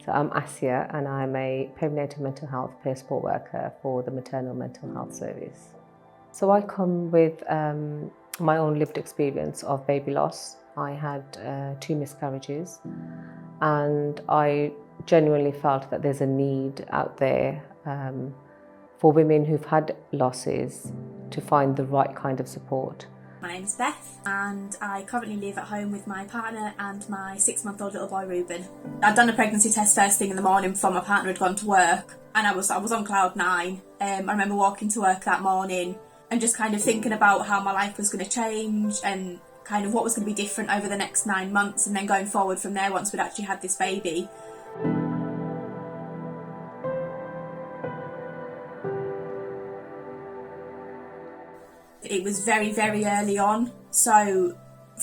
So I'm Asia and I'm a perinatal mental health peer support worker for the Maternal Mental Health Service. So I come with my own lived experience of baby loss. I had 2 miscarriages and I genuinely felt that there's a need out there for women who've had losses to find the right kind of support. My name's Beth and I currently live at home with my partner and my 6-month-old little boy Ruben. I'd done a pregnancy test first thing in the morning before my partner had gone to work and I was on cloud 9. I remember walking to work that morning and just kind of thinking about how my life was going to change and kind of what was going to be different over the next 9 months and then going forward from there once we'd actually had this baby. It was very, very early on, so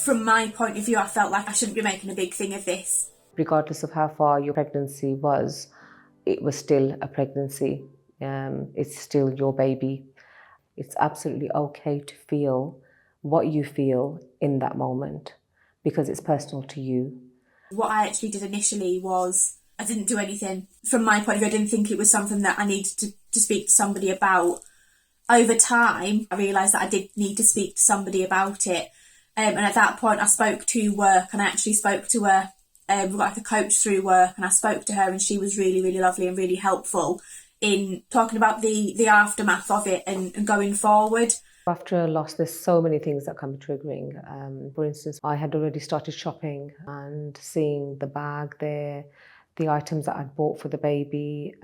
from my point of view I felt like I shouldn't be making a big thing of this. Regardless of how far your pregnancy was, it was still a pregnancy. It's still your baby. It's absolutely okay to feel what you feel in that moment because it's personal to you. What I actually did initially was I didn't do anything. From my point of view, I didn't think it was something that I needed to speak to somebody about. Over time, I realised that I did need to speak to somebody about it. And at that point, I spoke to work and I actually spoke to her. We got like a coach through work and I spoke to her and she was really, really lovely and really helpful in talking about the aftermath of it and going forward. After a loss, there's so many things that can be triggering. For instance, I had already started shopping and seeing the bag there, the items that I'd bought for the baby,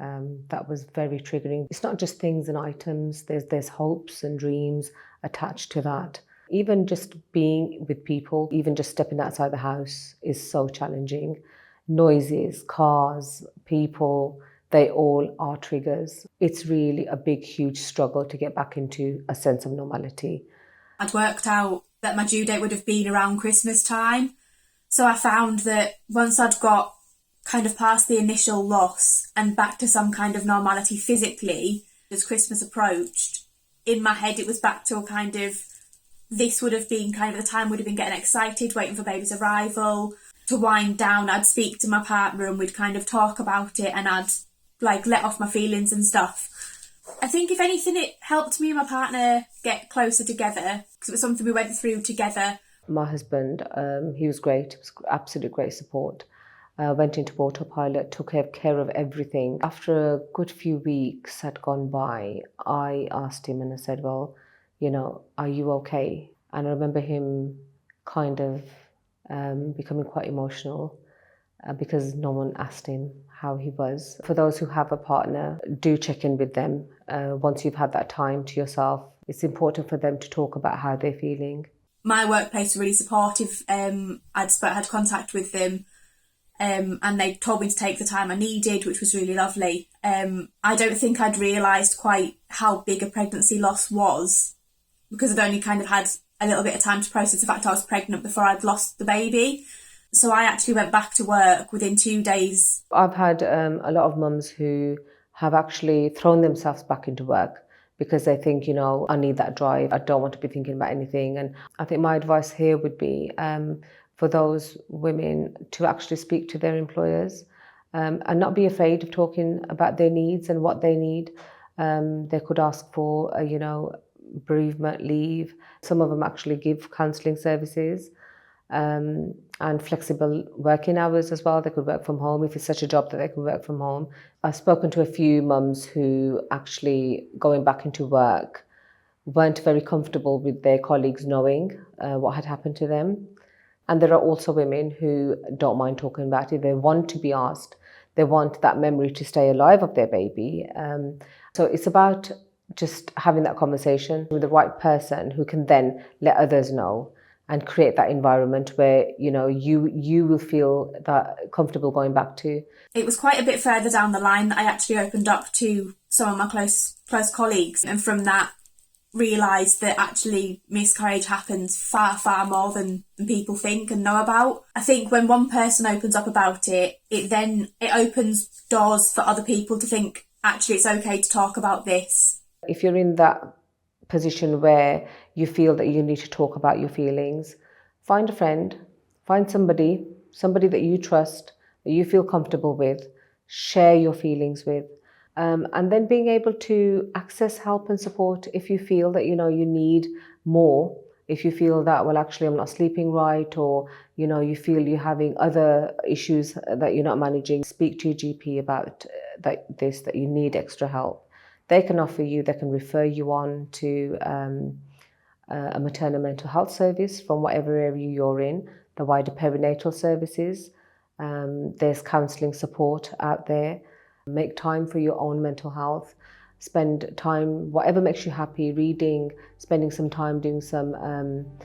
that was very triggering. It's not just things and items, there's hopes and dreams attached to that. Even just being with people, even just stepping outside the house is so challenging. Noises, cars, people, they all are triggers. It's really a big, huge struggle to get back into a sense of normality. I'd worked out that my due date would have been around Christmas time. So I found that once I'd got kind of past the initial loss and back to some kind of normality physically, as Christmas approached, in my head it was back to a kind of, this would have been kind of the time we'd have been getting excited, waiting for baby's arrival. To wind down, I'd speak to my partner and we'd kind of talk about it and I'd like let off my feelings and stuff. I think if anything it helped me and my partner get closer together because it was something we went through together. My husband, he was great, it was absolute great support. Went into autopilot, took care of everything. After a good few weeks had gone by, I asked him and I said, well, are you okay? And I remember him kind of becoming quite emotional because no one asked him how he was. For those who have a partner, do check in with them. Once you've had that time to yourself, it's important for them to talk about how they're feeling. My workplace was really supportive. I'd had contact with them. And they told me to take the time I needed, which was really lovely. I don't think I'd realised quite how big a pregnancy loss was because I'd only kind of had a little bit of time to process the fact I was pregnant before I'd lost the baby. So I actually went back to work within 2 days. I've had a lot of mums who have actually thrown themselves back into work because they think, I need that drive. I don't want to be thinking about anything. And I think my advice here would be for those women to actually speak to their employers and not be afraid of talking about their needs and what they need. They could ask for, bereavement leave. Some of them actually give counselling services and flexible working hours as well. They could work from home if it's such a job that they can work from home. I've spoken to a few mums who actually going back into work weren't very comfortable with their colleagues knowing what had happened to them. And there are also women who don't mind talking about it. They want to be asked. They want that memory to stay alive of their baby. So it's about just having that conversation with the right person who can then let others know and create that environment where, you will feel that comfortable going back to. It was quite a bit further down the line that I actually opened up to some of my close colleagues. And from that, realised that actually miscarriage happens far, far more than people think and know about. I think when one person opens up about it, it opens doors for other people to think, actually, it's okay to talk about this. If you're in that position where you feel that you need to talk about your feelings, find a friend, Find somebody that you trust, that you feel comfortable with, share your feelings with, and then being able to access help and support if you feel that you need more. If you feel that, well, actually I'm not sleeping right, or you feel you're having other issues that you're not managing, speak to your GP about that you need extra help. They can refer you on to a maternal mental health service from whatever area you're in, the wider perinatal services. There's counselling support out there. Make time for your own mental health. Spend time, whatever makes you happy, reading, spending some time doing some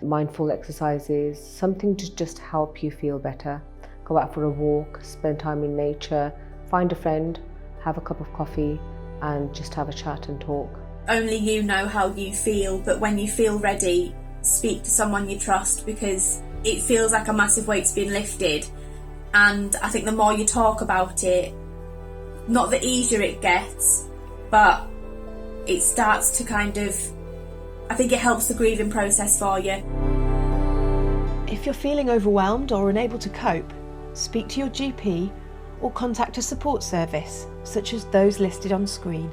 mindful exercises, something to just help you feel better. Go out for a walk, spend time in nature, find a friend, have a cup of coffee, and just have a chat and talk. Only you know how you feel, but when you feel ready, speak to someone you trust, because it feels like a massive weight's been lifted. And I think the more you talk about it, not the easier it gets, but it starts to I think it helps the grieving process for you. If you're feeling overwhelmed or unable to cope, speak to your GP or contact a support service, such as those listed on screen.